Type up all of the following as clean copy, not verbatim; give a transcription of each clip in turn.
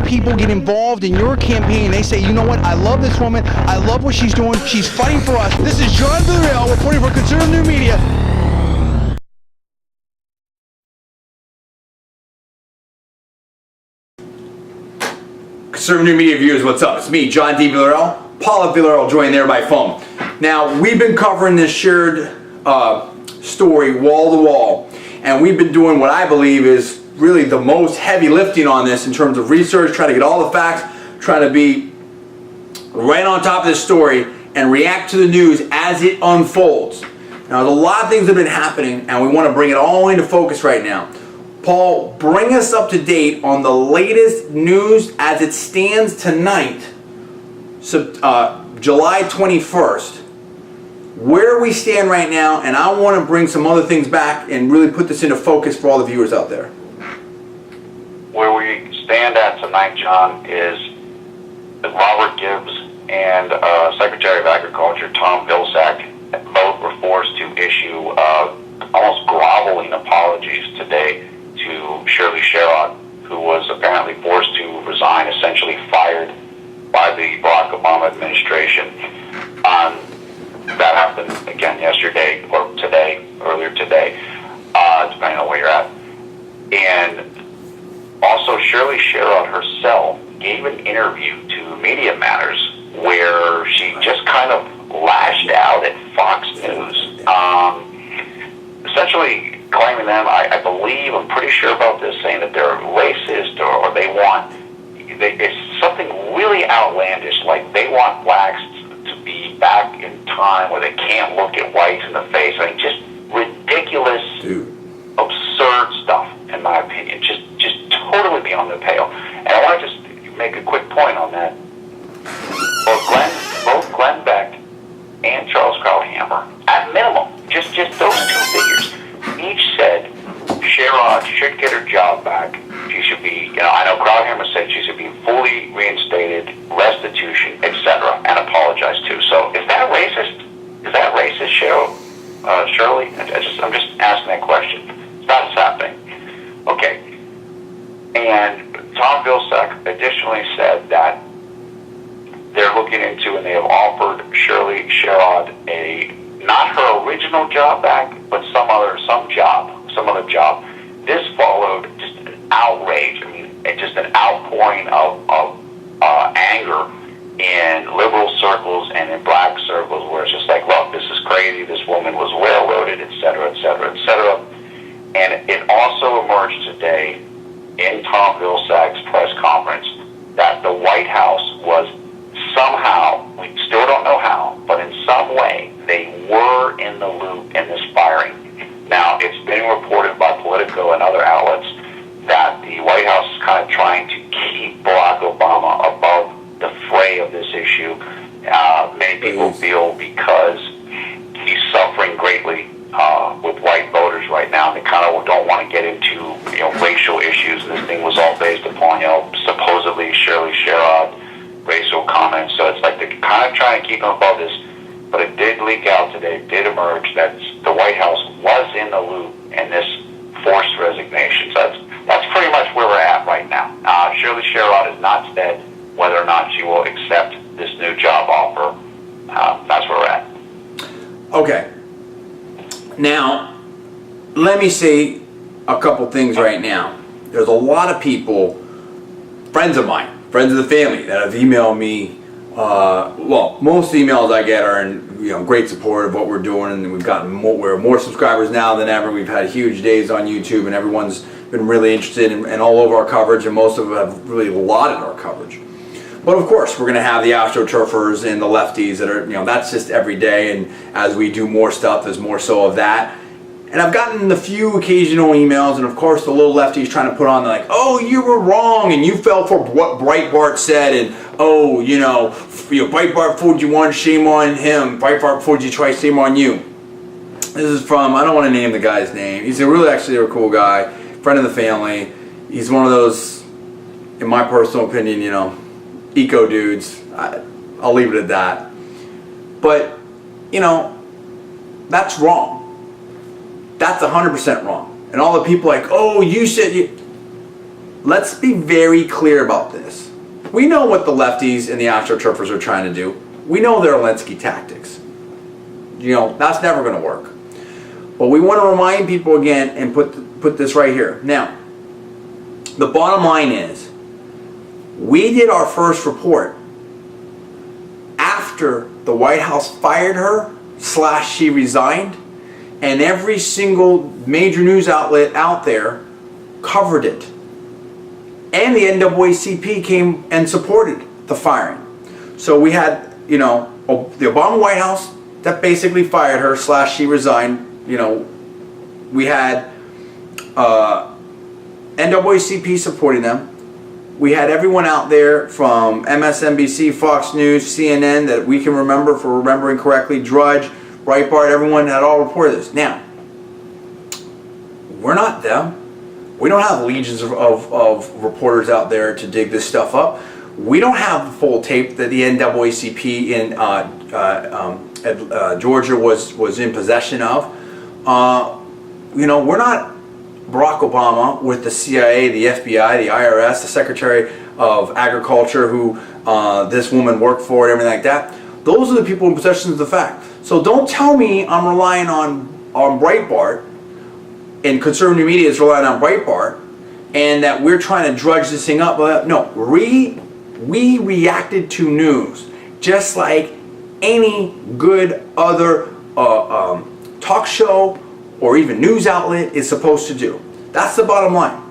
people get involved in your campaign. They say, you know what, I love this woman, I love what she's doing, she's fighting for us. This is John Villarreal reporting for Conservative New Media. Conservative New Media viewers, what's up? It's me, John D. Villarreal. Paula Villarreal joined there by phone. Now, we've been covering this Sherrod story wall to wall, and we've been doing what I believe is really the most heavy lifting on this in terms of research, trying to get all the facts, trying to be right on top of this story and react to the news as it unfolds. Now, there's a lot of things that have been happening, and we want to bring it all into focus right now. Paul, bring us up to date on the latest news as it stands tonight, July 21st. Where we stand right now, and I want to bring some other things back and really put this into focus for all the viewers out there. Where we stand at tonight, John, is that Robert Gibbs and Secretary of Agriculture Tom Vilsack both were forced to issue almost groveling apologies today to Shirley Sherrod, who was apparently forced to resign, essentially fired by the Barack Obama administration. That happened again yesterday or today, earlier today, depending on where you're at. And also, Shirley Sherrod herself gave an interview to Media Matters where she just kind of lashed out at Fox News, essentially claiming them, I believe, I'm pretty sure about this, saying that they're racist or it's something really outlandish, like they want blacks to be back in time where they can't look at whites in the face. I mean, just ridiculous, absurd stuff, in my opinion. Just totally beyond the pale. And I want to just make a quick point on that. Both Glenn Beck and Charles Krauthammer, at minimum, just those two figures, each said Sherrod should get her job back. She should be, I know Krauthammer said she should be fully reinstated, restitution, etc., and apologize too. So is that racist? Is that racist, Shirley? I'm just asking that question. It's not happening. Okay. And Tom Vilsack additionally said that they're looking into, and they have offered Shirley Sherrod not her original job back, but some other job. This followed just an outrage. I mean, just an outpouring of anger in liberal circles and in black circles, where it's just like, look, this is crazy. This woman was railroaded, etc., etc., etc. And it also emerged today in Tom Vilsack's press conference that the White House was somehow, we still don't know how, but in some way, they were in the loop in this firing. Now, it's been reported by Politico and other outlets that the White House is kind of trying to keep Barack Obama above the fray of this issue. Many people feel because he's suffering greatly with white voters right now, and they kind of don't want to get into racial issues. And this thing was all based upon supposedly Shirley Sherrod racial comments. So it's like they're kind of trying to keep him above this. But it did leak out today, it did emerge that the White House was in the loop in this forced resignation. So that's pretty much where we're at right now. Shirley Sherrod has not said whether or not she will accept this new job offer. That's where we're at. Okay. Now, let me say a couple things right now. There's a lot of people, friends of mine, friends of the family, that have emailed me. Most emails I get are in great support of what we're doing, and we've gotten we're more subscribers now than ever. We've had huge days on YouTube, and everyone's been really interested in all over our coverage, and most of them have really lauded our coverage. But of course, we're going to have the astroturfers and the lefties that are, that's just every day, and as we do more stuff, there's more so of that. And I've gotten the few occasional emails, and of course the little lefties trying to put on, like, oh, you were wrong, and you fell for what Breitbart said, and oh, Breitbart fooled you once, shame on him. Breitbart fooled you twice, shame on you. This is from, I don't want to name the guy's name. He's actually a cool guy, friend of the family. He's one of those, in my personal opinion, eco dudes. I'll leave it at that. But, that's wrong. That's 100% wrong. And all the people like, oh, you said let's be very clear about this. We know what the lefties and the astroturfers are trying to do. We know their Alinsky tactics. You know, that's never going to work. But we want to remind people again and put this right here. Now, the bottom line is, we did our first report after the White House fired her / she resigned, and every single major news outlet out there covered it. And the NAACP came and supported the firing. So we had, you know, the Obama White House that basically fired her / she resigned. You know, we had NAACP supporting them. We had everyone out there from MSNBC, Fox News, CNN that we can remember, for remembering correctly, Drudge, Breitbart, everyone had all reported this. Now, we're not them. We don't have legions of reporters out there to dig this stuff up. We don't have the full tape that the NAACP in Georgia was in possession of. You know, we're not Barack Obama with the CIA, the FBI, the IRS, the Secretary of Agriculture who this woman worked for and everything like that. Those are the people in possession of the fact. So don't tell me I'm relying on Breitbart and conservative media is relying on Breitbart and that we're trying to drudge this thing up. No, we reacted to news just like any good other talk show or even news outlet is supposed to do. That's the bottom line.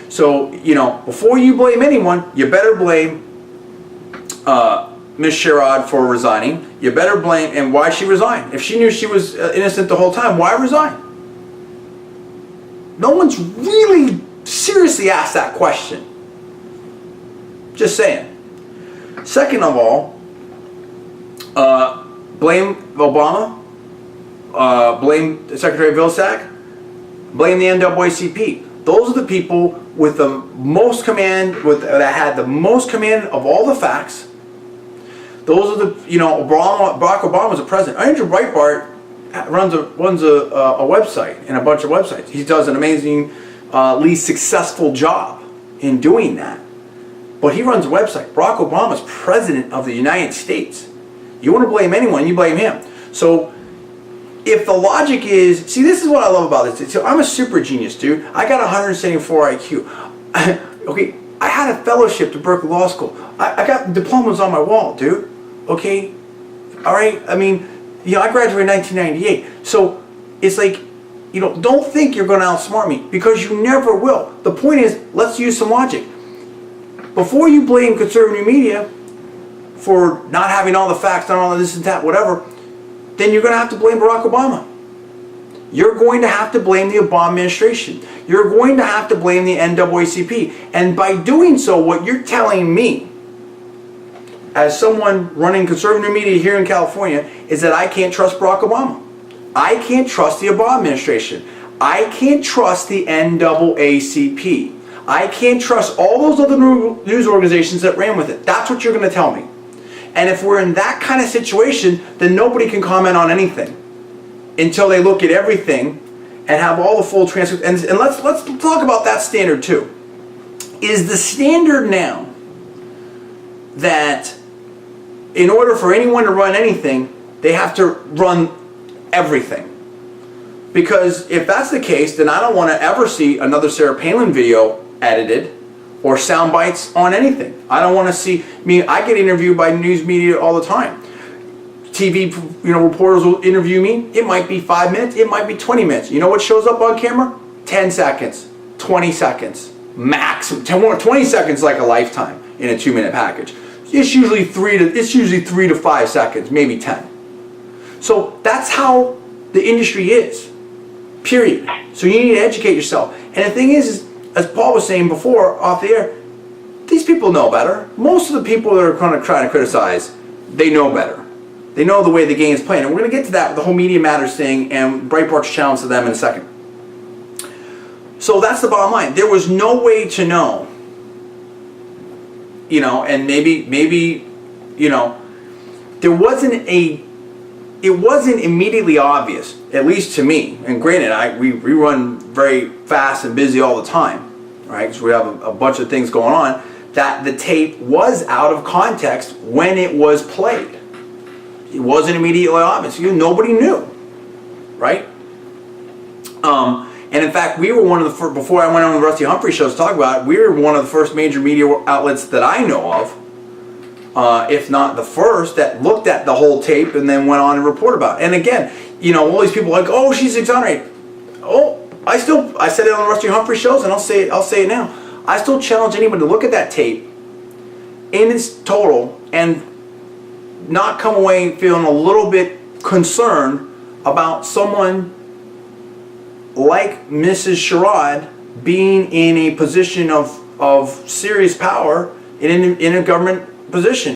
So, you know, before you blame anyone, you better blame Ms. Sherrod for resigning. You better blame, and why she resigned. If she knew she was innocent the whole time, why resign? No one's really seriously asked that question. Just saying. Second of all, blame Obama. Blame Secretary Vilsack, blame the NAACP. Those are the people with the most command, that had the most command of all the facts. Those are the, you know, Barack Obama was a president. Andrew Breitbart runs a website and a bunch of websites. He does an amazingly successful job in doing that. But he runs a website. Barack Obama is president of the United States. You want to blame anyone, you blame him. So if the logic is, see, this is what I love about this. So I'm a super genius, dude. I got 174 IQ. Okay, I had a fellowship to Berkeley Law School. I got diplomas on my wall, dude. Okay, all right. I mean, you know, I graduated in 1998. So it's like, you know, don't think you're going to outsmart me, because you never will. The point is, let's use some logic. Before you blame conservative media for not having all the facts, not all this and that, whatever, then you're going to have to blame Barack Obama. You're going to have to blame the Obama administration. You're going to have to blame the NAACP. And by doing so, what you're telling me, as someone running conservative media here in California, is that I can't trust Barack Obama. I can't trust the Obama administration. I can't trust the NAACP. I can't trust all those other news organizations that ran with it. That's what you're going to tell me. And if we're in that kind of situation, then nobody can comment on anything until they look at everything and have all the full transcripts. And let's talk about that standard too. Is the standard now that in order for anyone to run anything, they have to run everything? Because if that's the case, then I don't want to ever see another Sarah Palin video edited or sound bites on anything. I don't want to see, I mean, I get interviewed by news media all the time. TV, you know, reporters will interview me. It might be 5 minutes, it might be 20 minutes. You know what shows up on camera? 10 seconds, 20 seconds, max. 20 seconds like a lifetime in a 2-minute package. It's usually 3 to 5 seconds, maybe 10. So that's how the industry is, period. So you need to educate yourself. And the thing is, as Paul was saying before off the air, these people know better. Most of the people that are trying to criticize, they know better. They know the way the game is playing. And we're going to get to that with the whole Media Matters thing and Breitbart's challenge to them in a second. So that's the bottom line. There was no way to know, you know, and maybe, you know, it wasn't immediately obvious, at least to me. And granted, we run very fast and busy all the time, right? Because we have a bunch of things going on, that the tape was out of context when it was played. It wasn't immediately obvious. Nobody knew, right? And in fact, we were one of the first, before I went on the Rusty Humphrey show to talk about it, we were one of the first major media outlets that I know of, if not the first, that looked at the whole tape and then went on and reported about it. And again, all these people are like, oh, she's exonerated. Oh, I said it on the Rusty Humphrey shows, and I'll say it now. I still challenge anyone to look at that tape in its total and not come away feeling a little bit concerned about someone like Mrs. Sherrod being in a position of serious power in a government position.